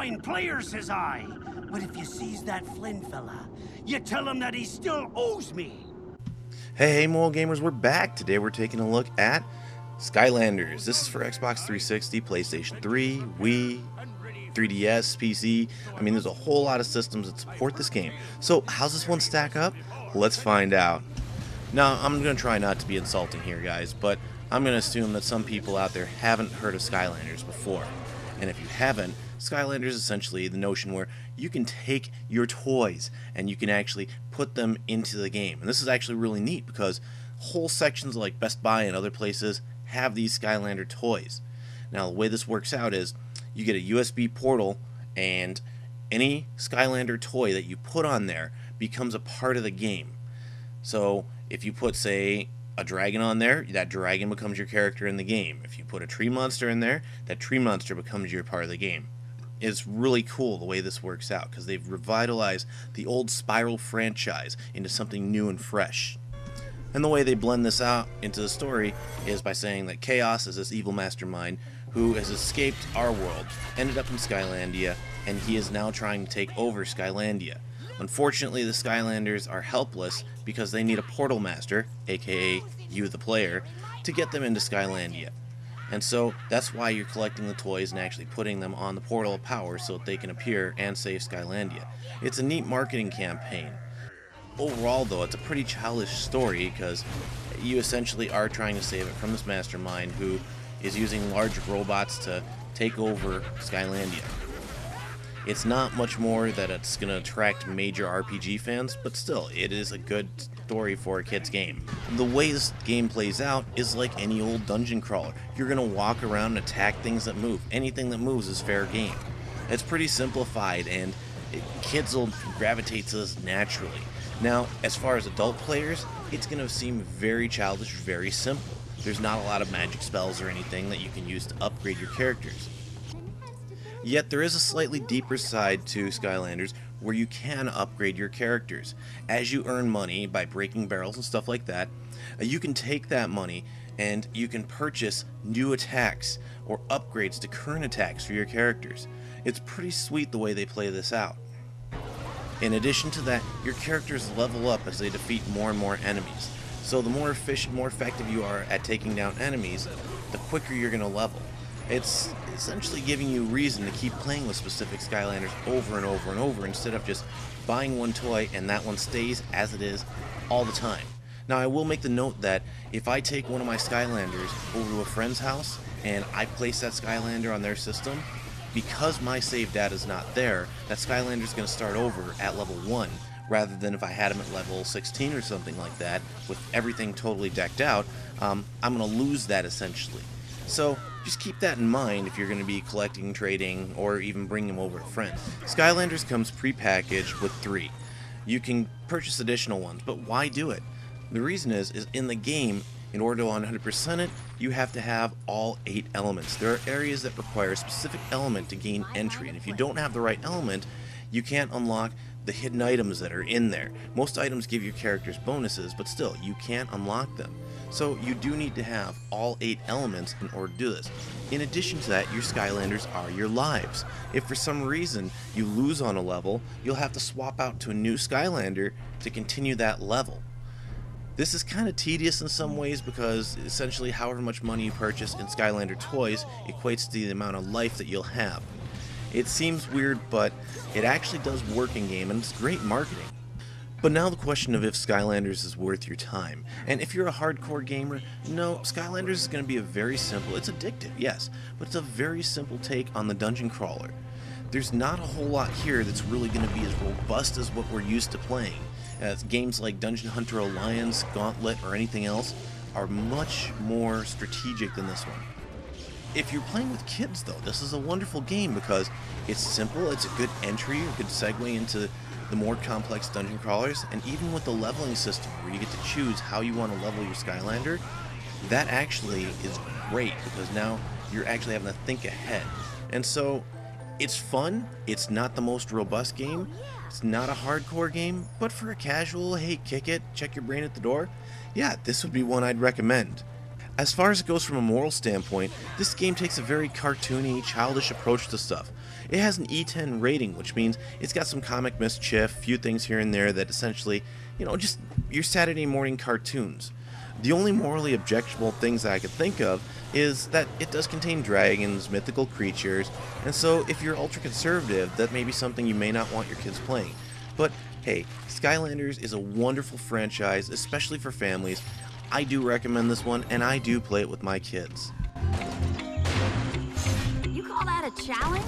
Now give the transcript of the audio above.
fine player, says I. But if you sees that Flynn fella, you tell him that he still owes me. Hey, moral gamers, we're back. Today we're taking a look at Skylanders. This is for Xbox 360, PlayStation 3, Wii, 3DS, PC. I mean, there's a whole lot of systems that support this game. So, how's this one stack up? Let's find out. Now, I'm going to try not to be insulting here, guys, but I'm going to assume that some people out there haven't heard of Skylanders before. And if you haven't, Skylanders is essentially the notion where you can take your toys and you can actually put them into the game. And this is actually really neat because whole sections like Best Buy and other places have these Skylander toys. Now, the way this works out is you get a USB portal, and any Skylander toy that you put on there becomes a part of the game. So if you put, say, a dragon on there, that dragon becomes your character in the game. If you put a tree monster in there, that tree monster becomes your part of the game. It's really cool the way this works out because they've revitalized the old Spiral franchise into something new and fresh. And the way they blend this out into the story is by saying that Chaos is this evil mastermind who has escaped our world, ended up in Skylandia, and he is now trying to take over Skylandia. Unfortunately, the Skylanders are helpless because they need a portal master, aka you the player, to get them into Skylandia. And so that's why you're collecting the toys and actually putting them on the portal of power so that they can appear and save Skylandia. It's a neat marketing campaign. Overall, though, it's a pretty childish story because you essentially are trying to save it from this mastermind who is using large robots to take over Skylandia. It's not much more that it's going to attract major RPG fans, but still, it is a good story for a kid's game. The way this game plays out is like any old dungeon crawler. You're going to walk around and attack things that move. Anything that moves is fair game. It's pretty simplified, and kids will gravitate to this naturally. Now, as far as adult players, it's going to seem very childish, very simple. There's not a lot of magic spells or anything that you can use to upgrade your characters. Yet there is a slightly deeper side to Skylanders where you can upgrade your characters. As you earn money by breaking barrels and stuff like that, you can take that money and you can purchase new attacks or upgrades to current attacks for your characters. It's pretty sweet the way they play this out. In addition to that, your characters level up as they defeat more and more enemies. So the more efficient, more effective you are at taking down enemies, the quicker you're going to level. It's essentially giving you reason to keep playing with specific Skylanders over and over and over instead of just buying one toy and that one stays as it is all the time. Now, I will make the note that if I take one of my Skylanders over to a friend's house and I place that Skylander on their system, because my save data is not there, that Skylander is going to start over at level 1, rather than if I had him at level 16 or something like that, with everything totally decked out, I'm going to lose that essentially. So just keep that in mind if you're going to be collecting, trading, or even bringing them over to friends. Skylanders comes pre-packaged with 3. You can purchase additional ones, but why do it? The reason is in the game, in order to 100% it, you have to have all 8 elements. There are areas that require a specific element to gain entry, and if you don't have the right element, you can't unlock the hidden items that are in there. Most items give your characters bonuses, but still, you can't unlock them. So you do need to have all 8 elements in order to do this. In addition to that, your Skylanders are your lives. If for some reason you lose on a level, you'll have to swap out to a new Skylander to continue that level. This is kind of tedious in some ways because essentially however much money you purchase in Skylander toys equates to the amount of life that you'll have. It seems weird, but it actually does work in game and it's great marketing. But now the question of if Skylanders is worth your time. And if you're a hardcore gamer, no, Skylanders is going to be a very simple, it's addictive, yes, but it's a very simple take on the dungeon crawler. There's not a whole lot here that's really going to be as robust as what we're used to playing. Games like Dungeon Hunter Alliance, Gauntlet, or anything else are much more strategic than this one. If you're playing with kids, though, this is a wonderful game because it's simple, it's a good entry, a good segue into the more complex dungeon crawlers, and even with the leveling system where you get to choose how you want to level your Skylander, that actually is great because now you're actually having to think ahead. And so it's fun, it's not the most robust game, it's not a hardcore game, but for a casual, hey, kick it, check your brain at the door, yeah, this would be one I'd recommend. As far as it goes from a moral standpoint, this game takes a very cartoony, childish approach to stuff. It has an E10 rating, which means it's got some comic mischief, few things here and there that essentially, just your Saturday morning cartoons. The only morally objectionable things that I could think of is that it does contain dragons, mythical creatures, and so if you're ultra conservative, that may be something you may not want your kids playing. But hey, Skylanders is a wonderful franchise, especially for families. I do recommend this one, and I do play it with my kids. You call that a challenge?